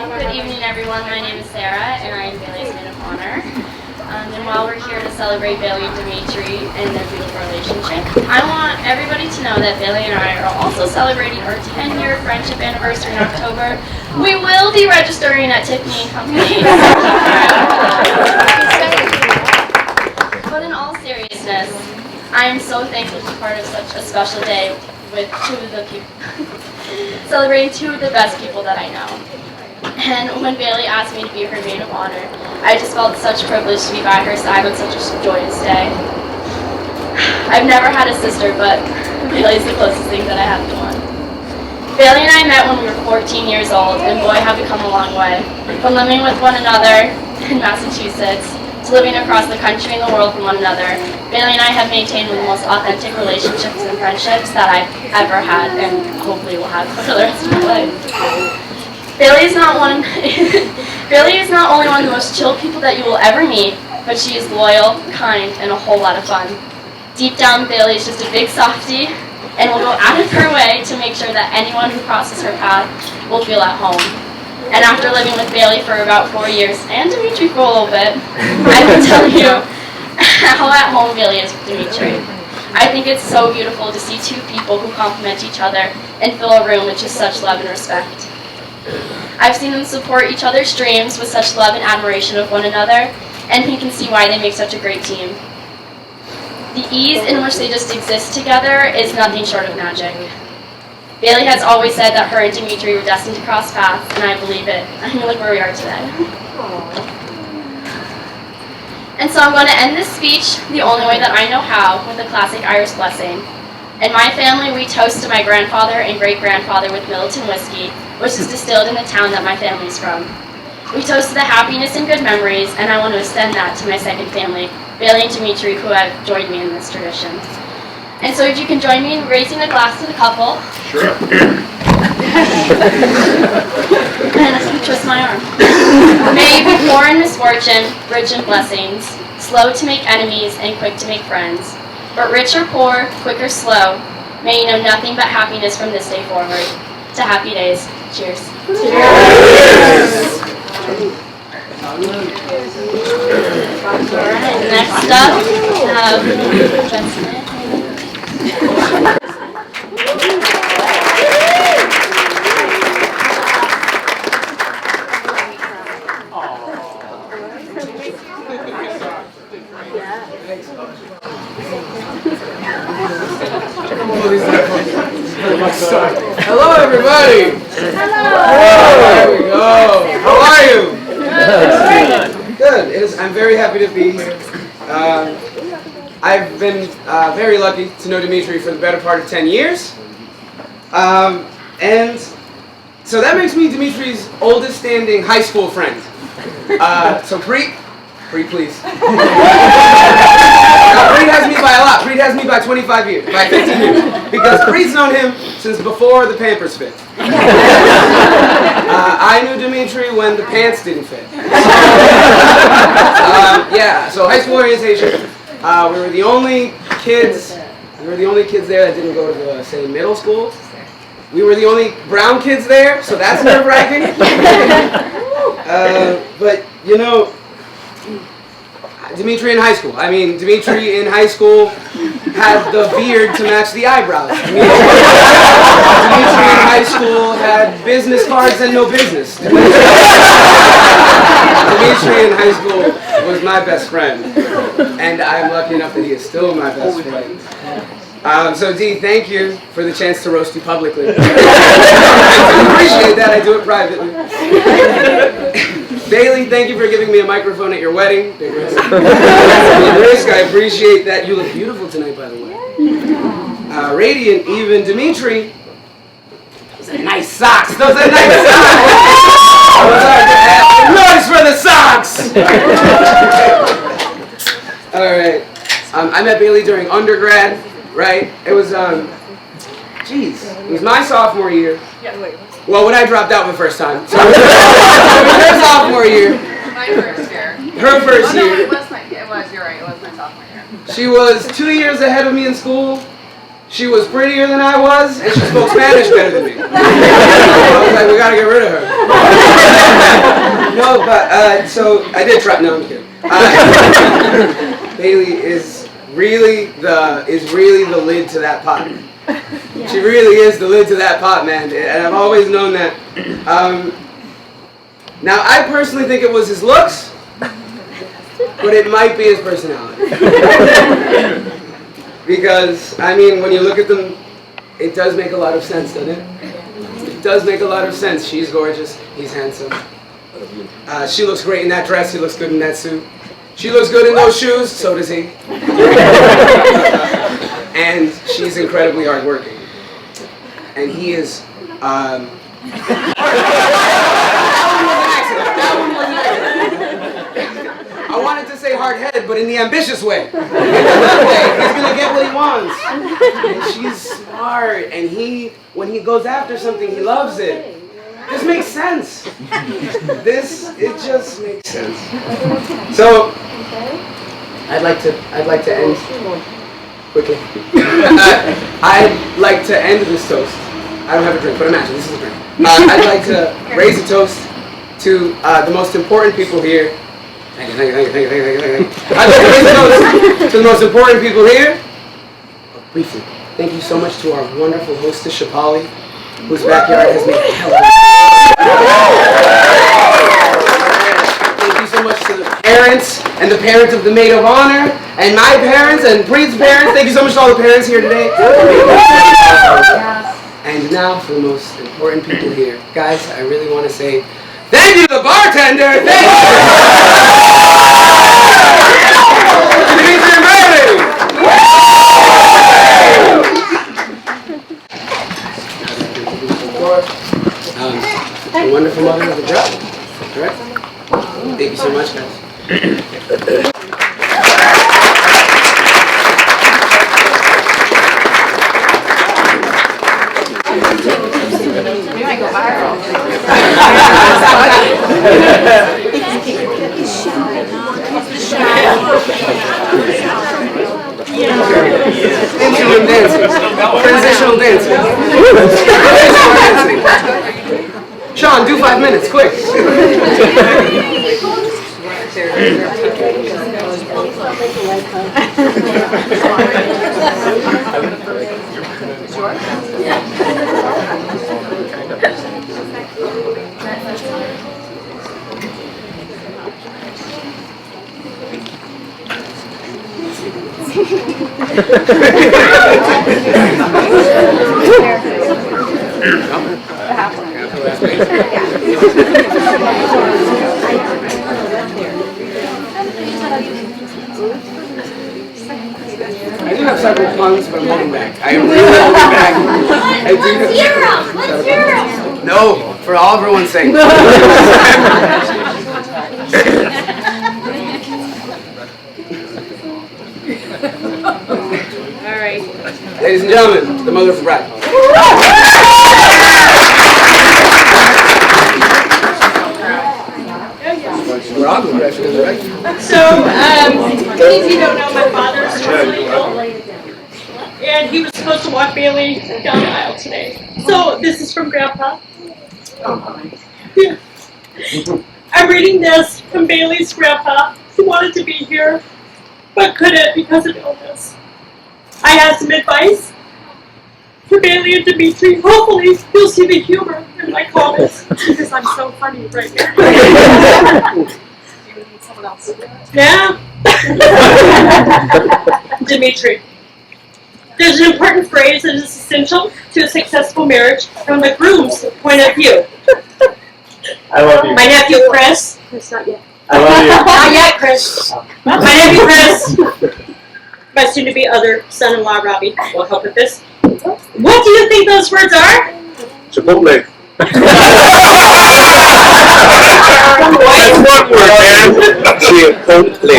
Good evening, everyone. My name is Sarah, and I am Bailey's maid of honor. And while we're here to celebrate Bailey and Demetri and their beautiful relationship, I want everybody to know that Bailey and I are also celebrating our 10-year friendship anniversary in October. We will be registering at Tiffany & Company. But in all seriousness, I am so thankful to be part of such a special day with celebrating two of the best people that I know. And when Bailey asked me to be her maid of honor, I just felt such privilege to be by her side on such a joyous day. I've never had a sister, but Bailey's the closest thing that I have to one. Bailey and I met when we were 14 years old, and boy, have we come a long way. From living with one another in Massachusetts to living across the country and the world from one another, Bailey and I have maintained one of the most authentic relationships and friendships that I've ever had, and hopefully will have for the rest of my life. Bailey is not only one of the most chill people that you will ever meet, but she is loyal, kind, and a whole lot of fun. Deep down, Bailey is just a big softie, and will go out of her way to make sure that anyone who crosses her path will feel at home. And after living with Bailey for about 4 years, and Demetri for a little bit, I can tell you how at home Bailey is with Demetri. I think it's so beautiful to see two people who complement each other and fill a room with just such love and respect. I've seen them support each other's dreams with such love and admiration of one another, and you can see why they make such a great team. The ease in which they just exist together is nothing short of magic. Bailey has always said that her and Demetri were destined to cross paths, and I believe it. I mean, look where we are today. And so I'm going to end this speech the only way that I know how, with a classic Irish blessing. In my family, we toast to my grandfather and great-grandfather with Middleton whiskey, which is distilled in the town that my family's from. We toast to the happiness and good memories, and I want to extend that to my second family, Bailey and Demetri, who have joined me in this tradition. And so if you can join me in raising a glass to the couple. Sure. And I twist my arm. May you be poor in misfortune, rich in blessings, slow to make enemies and quick to make friends. But rich or poor, quick or slow, may you know nothing but happiness from this day forward. To happy days. Cheers. Cheers. Alright, next up, we have Benson. Hello, everybody. Hello. There we go. How are you? Good. I'm very happy to be here. I've been very lucky to know Demetri for the better part of 10 years. And so that makes me Demetri's oldest standing high school friend. So Preet, please. Now, Preet has me by a lot. Preet has me by 25 years, by 15 years. Because Preet's known him since before the Pampers fit. I knew Demetri when the pants didn't fit. Yeah, so high school orientation. We were the only kids there that didn't go to the same middle school. We were the only brown kids there, so that's nerve-wracking. But you know, Demetri in high school. I mean, Demetri in high school had the beard to match the eyebrows. Demetri in high school had business cards and no business. Demetri in high school was my best friend, and I'm lucky enough that he is still my best friend. So Dee, thank you for the chance to roast you publicly. I appreciate that. I do it privately. Bailey, thank you for giving me a microphone at your wedding. Big risk. I appreciate that. You look beautiful tonight, by the way. Radiant, even Demetri. Those are nice socks. Those are nice socks. Noise for the socks. All right. I met Bailey during undergrad. Right? It was, it was my sophomore year. Well, when I dropped out the first time. So it was her sophomore year. My first year. Her first year. No, it was, you're right, it was my sophomore year. She was 2 years ahead of me in school. She was prettier than I was, and she spoke Spanish better than me. I was like, we gotta get rid of her. No, but so I did try. No, I'm kidding. Bailey is really the lid to that pot. Yeah. She really is the lid to that pot, man. And I've always known that. Now, I personally think it was his looks, but it might be his personality. Because, I mean, when you look at them, it does make a lot of sense, doesn't it? It does make a lot of sense. She's gorgeous. He's handsome. She looks great in that dress. He looks good in that suit. She looks good in those shoes. So does he. And she's incredibly hardworking. And he is... I wanted to say hard-headed, but in the ambitious way. He's gonna get what he wants. And she's smart, and when he goes after something, he loves it. This makes sense. It just makes sense. So, I'd like to end quickly. I'd like to end this toast. I don't have a drink, but imagine this is a drink. I'd like to raise a toast to the most important people here. Thank you. I'd like to raise a toast to the most important people here. Briefly, thank you so much to our wonderful hostess, Shapali, whose backyard has made hella. Thank you so much to the parents and the parents of the maid of honor, and my parents and Preet's parents. Thank you so much to all the parents here today. And now for the most important people here. Guys, I really want to say thank you to the bartender. Thank you. Demetri and Riley. A wonderful mother of the job. Correct? Thank you so much, guys. We might go viral. Interim dancing. Transitional dancing. Sean, do 5 minutes, quick. I do have several puns, but I'm holding back. I am really holding back. Let's hear him. No, for all everyone's sake. All right. Ladies and gentlemen, the mother of the bride. We're on the resurrection, right? So, many of you don't know my father's terminally ill, and he was supposed to walk Bailey down the aisle today. So, this is from Grandpa. Yeah. I'm reading this from Bailey's grandpa, who wanted to be here, but couldn't because of illness. I have some advice for Bailey and Demetri. Hopefully, you'll see the humor in my comments, because I'm so funny right now. Yeah. Demetri. There's an important phrase that is essential to a successful marriage from the groom's point of view. I love you. My nephew Chris. Chris, not yet. I love you. Not yet, Chris. My nephew Chris. My soon-to-be other son-in-law Robbie will help with this. What do you think those words are? Chipotle. That's one word, man. Chipotle.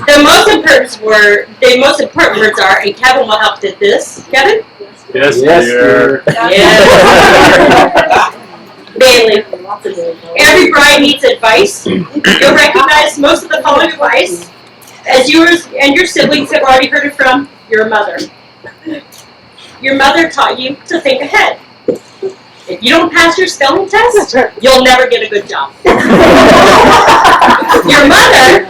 The most important words are, and Kevin will help with this. Kevin? Yes, dear. Yes. Bailey. Every bride needs advice. You'll recognize most of the following advice, as yours and your siblings have already heard it from your mother. Your mother taught you to think ahead. If you don't pass your spelling test, you'll never get a good job. Your mother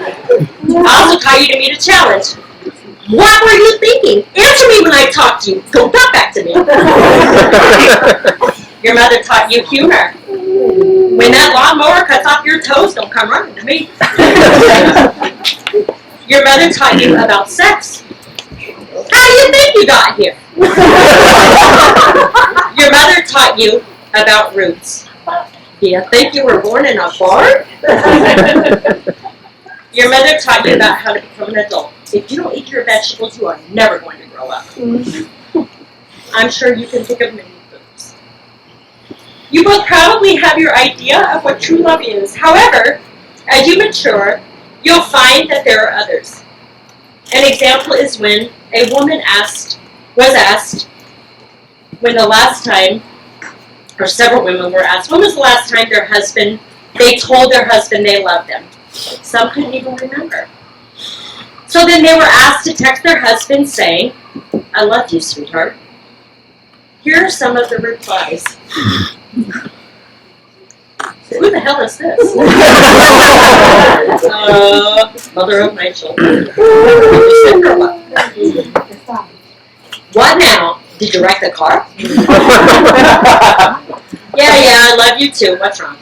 also taught you to meet a challenge. What were you thinking? Answer me when I talk to you. Don't talk back to me. Your mother taught you humor. When that lawnmower cuts off your toes, don't come running to me. Your mother taught you about sex. How do you think you got here? Your mother taught you about roots. Do you think you were born in a barn? Your mother taught you about how to become an adult. If you don't eat your vegetables, you are never going to grow up. I'm sure you can think of many foods. You both probably have your idea of what true love is. However, as you mature, you'll find that there are others. An example is when a woman was asked when the last time, or several women were asked, when was the last time they told their husband they loved them? Some couldn't even remember. So then they were asked to text their husband saying, I love you, sweetheart. Here are some of the replies. Who the hell is this? Mother of my children. What now? Did you wreck the car? Yeah, I love you too. What's wrong?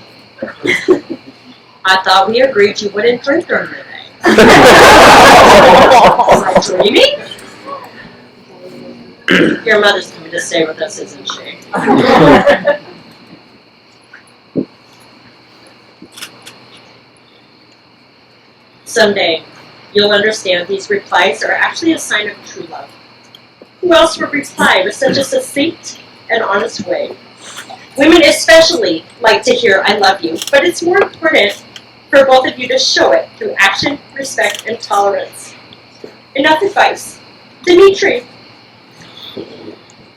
I thought we agreed you wouldn't drink during the day. Am I dreaming? Your mother's coming to stay with us, isn't she? Someday, you'll understand these replies are actually a sign of true love. Who else would reply with such a succinct and honest way? Women especially like to hear I love you, but it's more important for both of you to show it through action, respect, and tolerance. Enough advice. Demetri,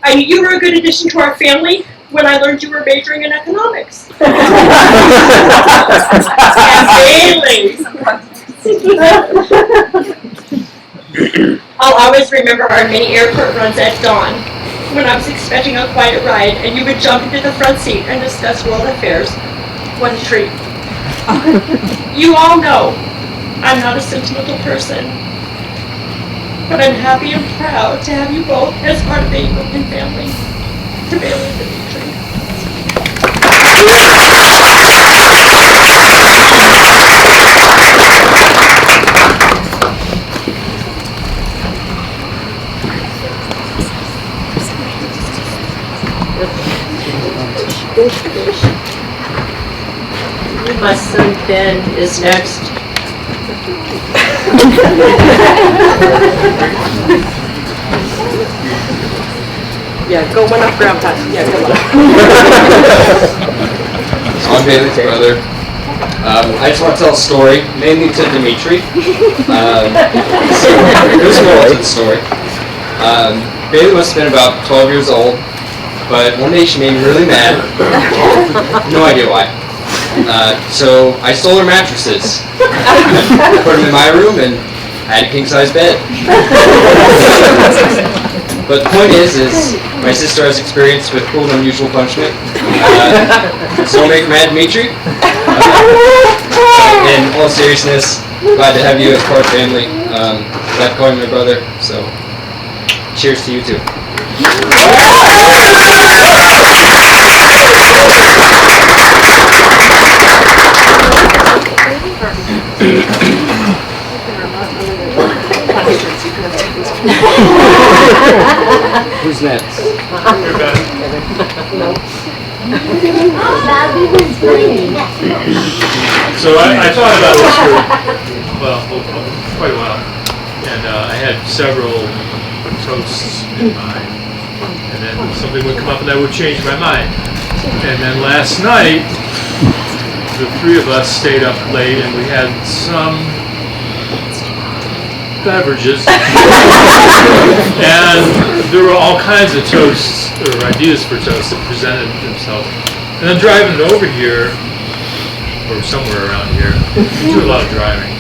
I knew you were a good addition to our family when I learned you were majoring in economics. And Bailey. I'll always remember our many airport runs at dawn when I was expecting a quiet ride and you would jump into the front seat and discuss world affairs. What a treat. You all know I'm not a sentimental person, but I'm happy and proud to have you both as part of the Engelman family. To Bailey and Demetri. My son Ben is next. Yeah, go one up, Grandpa. Yeah, go up. So I'm Bailey's brother. I just want to tell a story, mainly to Demetri. There's more to the story. Bailey must have been about 12 years old, but one day she made me really mad. No idea why. So I stole her mattresses. I put them in my room and I had a king-size bed. But the point is my sister has experience with cool and unusual punishment. So don't make her mad, Demetri. In all seriousness, glad to have you as part of the family. Glad to call you my brother. So cheers to you too. Who's next? So I thought about this for, quite a while. And I had several toasts in mind. And then something would come up and I would change my mind. And then last night, the three of us stayed up late and we had some beverages. And there were all kinds of toasts or ideas for toasts that presented themselves. And then driving it over here, or somewhere around here, we do a lot of driving.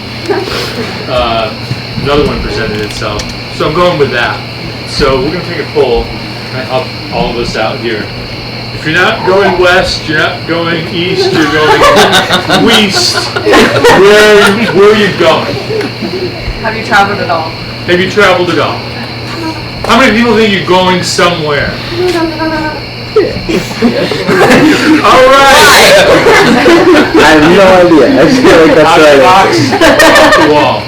Another one presented itself. So I'm going with that. So we're going to take a poll, and help all of us out here. If If you're not going west, you're not going east, you're going west. Where are you going? Have you traveled at all? Have you traveled at all? How many people think you're going somewhere? All right. I have no idea. I feel like that's Out of the box, right. off the wall.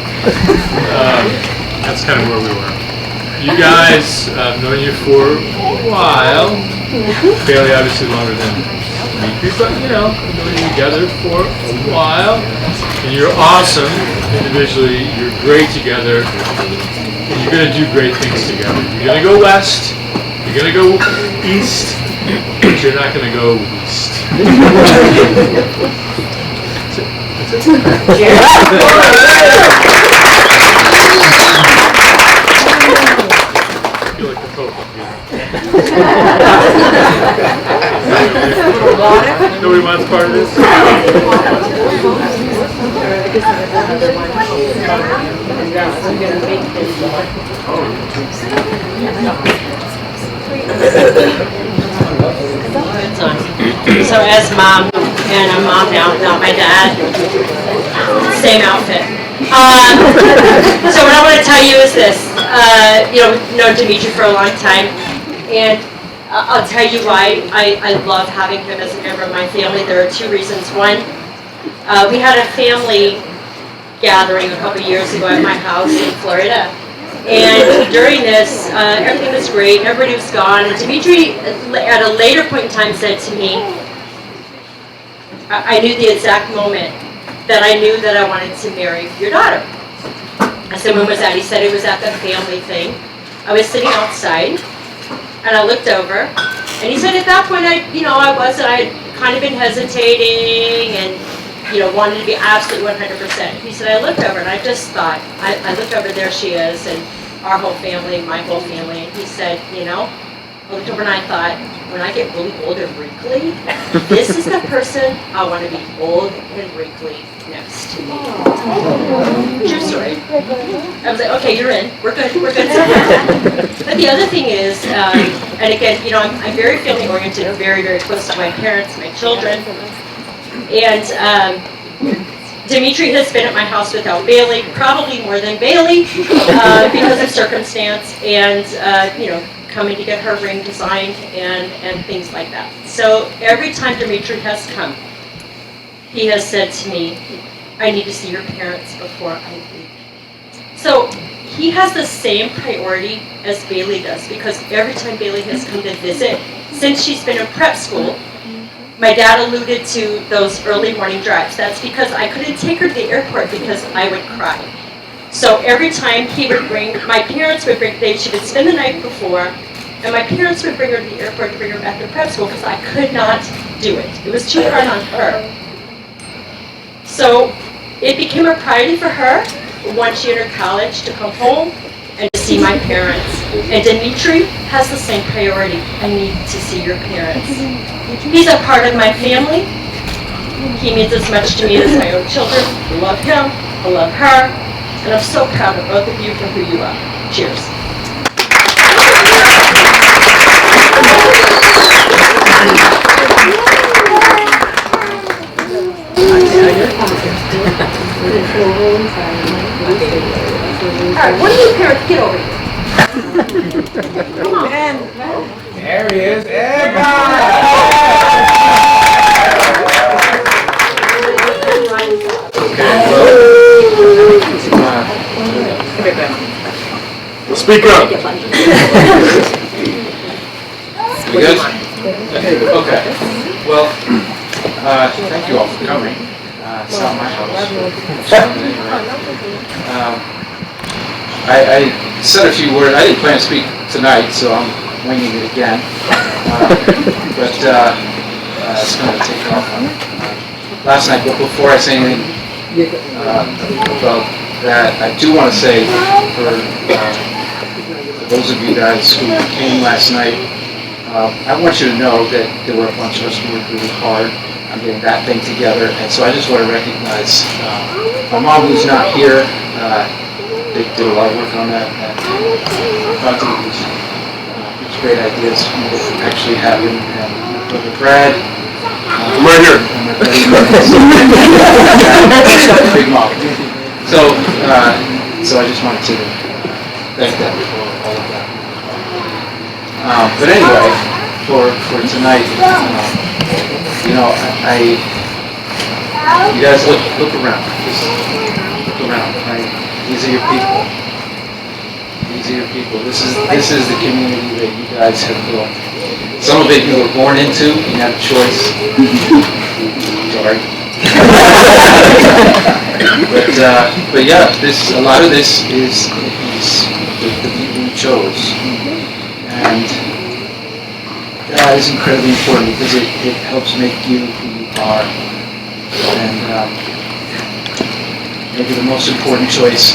That's kind of where we were. You guys, I've known you for a while. Bailey obviously longer than Demetri, but you know, I've known you together for a while. And you're awesome individually. You're great together. And you're going to do great things together. You're going to go west. You're going to go east. But you're not going to go east. That's I feel like the Pope up here. Nobody wants part of this? So as mom, and I'm mom now, not my dad, same outfit. So what I want to tell you is this, you know Demetri for a long time, and I'll tell you why I love having him as a member of my family. There are two reasons. One, we had a family gathering a couple years ago at my house in Florida. And during this, everything was great, everybody was gone, and Demetri, at a later point in time, said to me, I knew the exact moment that I knew that I wanted to marry your daughter. I said, when was that? He said it was at the family thing. I was sitting outside, and I looked over, and he said at that point, I'd kind of been hesitating, and wanted to be absolutely 100%. He said, I looked over and I just thought, I looked over, there she is, and our whole family, my whole family, and he said, I looked over and I thought, when I get really old and wrinkly, this is the person I want to be old and wrinkly next to me. True story. I was like, okay, you're in. We're good. But the other thing is, and again, I'm very family oriented, very, very close to my parents, my children. And Demetri has been at my house without Bailey, probably more than Bailey, because of circumstance and, coming to get her ring designed and things like that. So every time Demetri has come, he has said to me, I need to see your parents before I leave. So he has the same priority as Bailey does, because every time Bailey has come to visit, since she's been in prep school, my dad alluded to those early morning drives. That's because I couldn't take her to the airport because I would cry. So every time he would bring, my parents would bring, she would spend the night before, and my parents would bring her to the airport to bring her back to prep school because I could not do it. It was too hard on her. So it became a priority for her once she entered college to come home and to see my parents. And Demetri has the same priority. I need to see your parents. He's a part of my family. He means as much to me as my own children. I love him. I love her. And I'm so proud of both of you for who you are. Cheers. All right, what do you parents get over here? Come on. There he is, Speak up. You good? Okay. Well, thank you all for coming. It's not my house. I said a few words. I didn't plan to speak tonight, so I'm winging it again. But it's going to take off. Last night, but before I say anything about that, I do want to say for those of you guys who came last night, I want you to know that there were a bunch of us who worked really hard on getting that thing together, and so I just want to recognize my mom, who's not here. They did a lot of work on that. I thought it was great ideas that actually happened, and brother Brad. I'm right here. Big mouth. So I just wanted to thank them for all of that. But anyway, for tonight, you guys look around. Just look around, right? These are your people. These are your people. This is the community that you guys have built. Some of it you were born into. You had a choice. Sorry. But yeah, a lot of this is the people you chose, and that is incredibly important because it helps make you who you are. And maybe the most important choice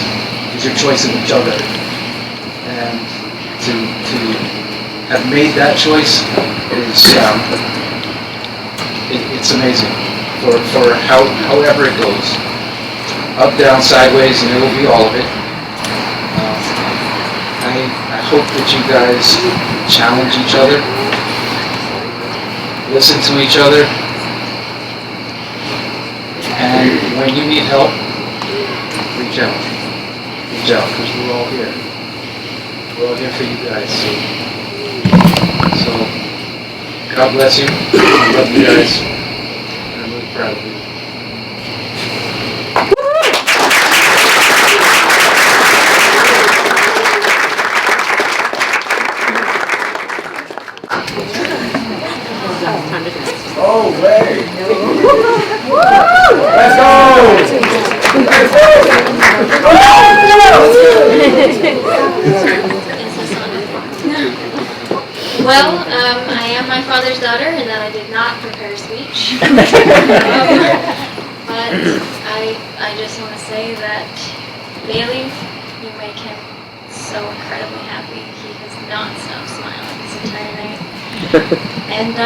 is your choice of each other, and to have made that choice is it's amazing for however it goes, up, down, sideways, and it will be all of it. I hope that you guys challenge each other, listen to each other, and when you need help, reach out, because we're all here. We're all here for you guys. So God bless you. I love you guys. And I'm really proud of you. Oh, way! Let's go! Well, I am my father's daughter, and that I did not prepare a speech. But I just want to say that Bailey, you make him so incredibly happy. He has not stopped smiling this entire night. And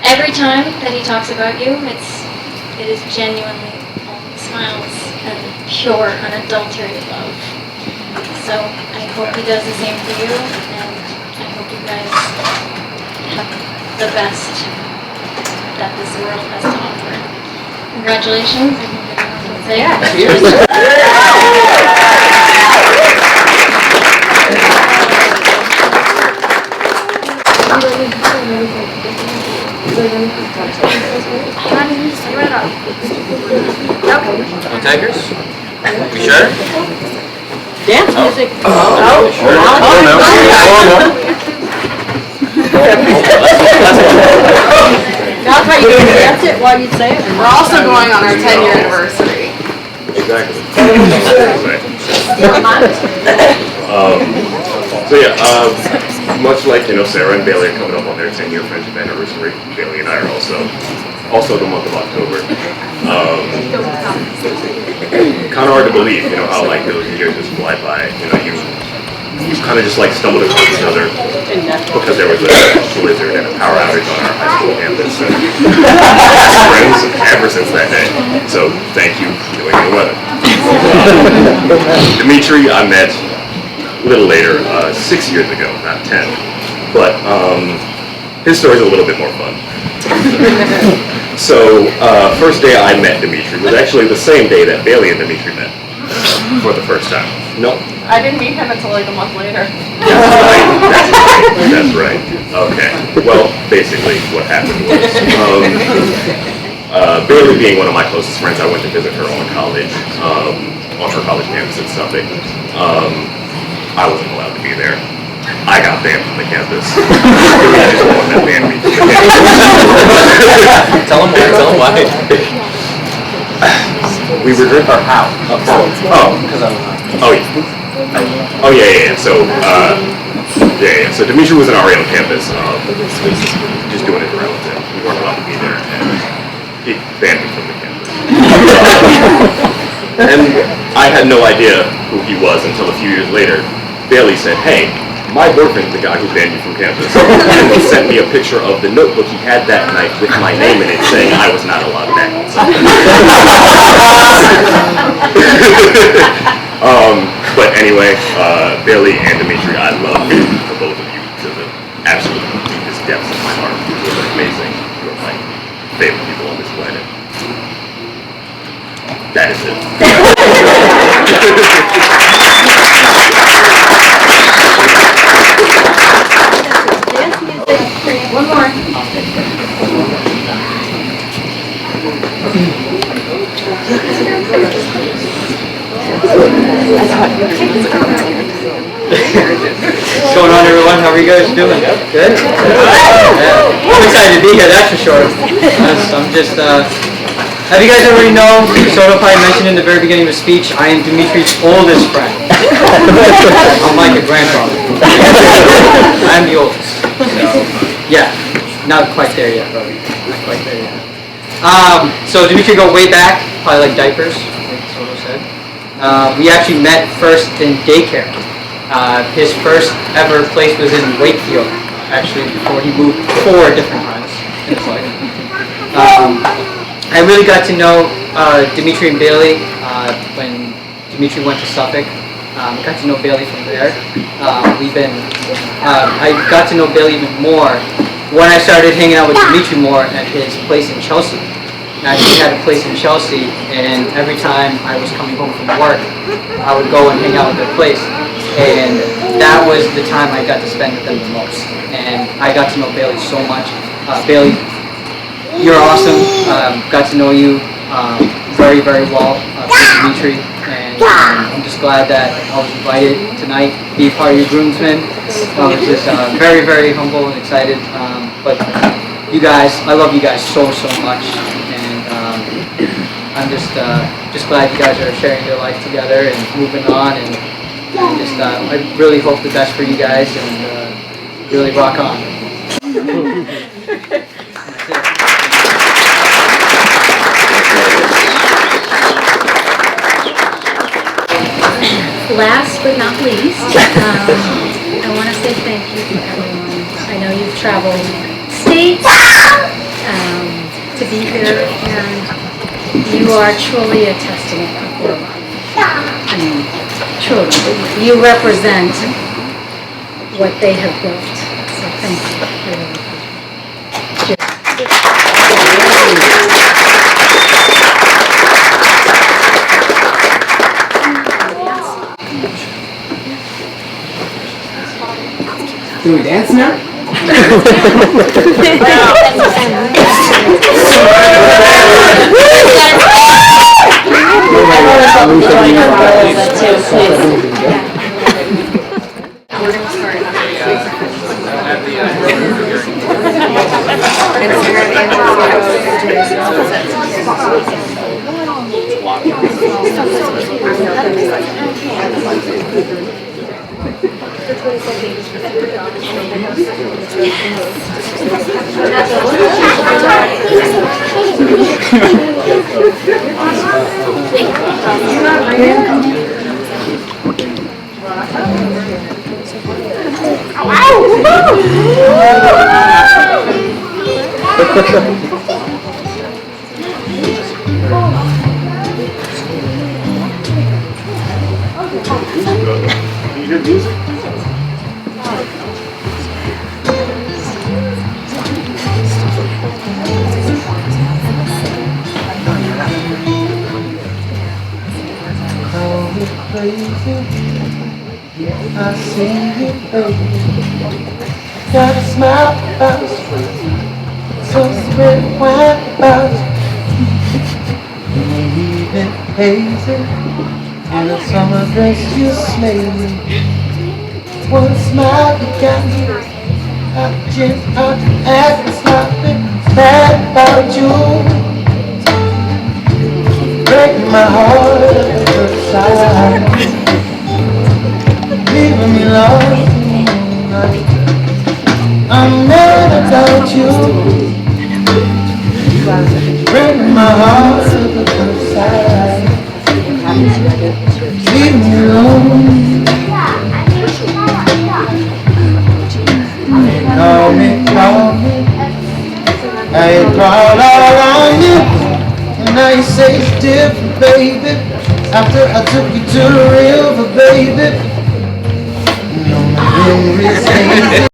every time that he talks about you, it is genuinely only smiles and pure, unadulterated love. So I hope he does the same for you, and I hope you guys have the best that this world has to offer. Congratulations. I think everyone can say No takers? We sure? Dance music. That's how you do it. Dance it while you say it. We're also going on our 10-year anniversary. Exactly. Much like Sarah and Bailey are coming up on their 10-year friendship anniversary, Bailey and I are also the month of October. Kind of hard to believe, how like those years just fly by. You kind of just like stumbled across each other because there was a blizzard and a power outage on our high school campus. And friends ever since that day. So thank you for doing the weather. Demetri, I met a little later, 6 years ago, not 10. But his story's a little bit more fun. So first day I met Demetri was actually the same day that Bailey and Demetri met for the first time. No? I didn't meet him until like a month later. That's right. Okay. Well, basically what happened was Bailey being one of my closest friends, I went to visit her on college, on her college campus in Suffolk. I wasn't allowed to be there. I got banned from the campus. I just want that banned me from the campus. Tell them why. We were drinking. Or how? Yeah. So, So Demetri was an RA on campus. Just doing it around with him. We weren't allowed to be there, and he banned me from the campus. And I had no idea who he was until a few years later. Bailey said, "Hey, my boyfriend's the guy who banned you from campus." And he sent me a picture of the notebook he had that night with my name in it saying I was not allowed back. But anyway, Bailey and Demetri, I love the both of you to the absolute deepest depths of my heart. It favorite people on this planet. That is it. One more. What's going on, everyone? How are you guys doing? Good? Yeah. I'm excited to be here, that's for sure. I'm just, have you guys already know, Soto probably mentioned in the very beginning of his speech, I am Demetri's oldest friend. I'm like a grandfather. I'm the oldest. So, yeah, not quite there yet, brother. Not quite there yet. So Demetri go way back, probably like diapers, like Soto said. We actually met first in daycare. His first ever place was in Wakefield, actually, before he moved 4 different times in his life. I really got to know Demetri and Bailey when Demetri went to Suffolk. Got to know Bailey from there. I got to know Bailey even more when I started hanging out with Demetri more at his place in Chelsea. He had a place in Chelsea, and every time I was coming home from work, I would go and hang out at their place. And that was the time I got to spend with them the most. And I got to know Bailey so much. Bailey, you're awesome. Got to know you very, very well through Demetri. And I'm just glad that I was invited tonight to be part of your groomsmen. I was just very, very humble and excited. But you guys, I love you guys so, so much. I'm just glad you guys are sharing your life together and moving on, and I really hope the best for you guys, and really rock on. Last but not least, I want to say thank you to everyone. I know you've traveled states to be here, and you are truly a testament of their love. I mean, truly. You represent what they have built. So thank you. Do we dance now? Can you hear music? I see you, baby. Got a smile about your face, so spread wide about you. In the evening hazy, in a summer dress you slay me. One smile you got me, out chin, out acting sloppy, bad about you. Breaking my heart at the side. Leaving me lost in the night. I'm mad about you. Breaking my heart to the first side. Leaving me alone. Call me. I crawl all around you. And now you say it's different, baby. After I took you to the river, baby. No, my memory's hazy.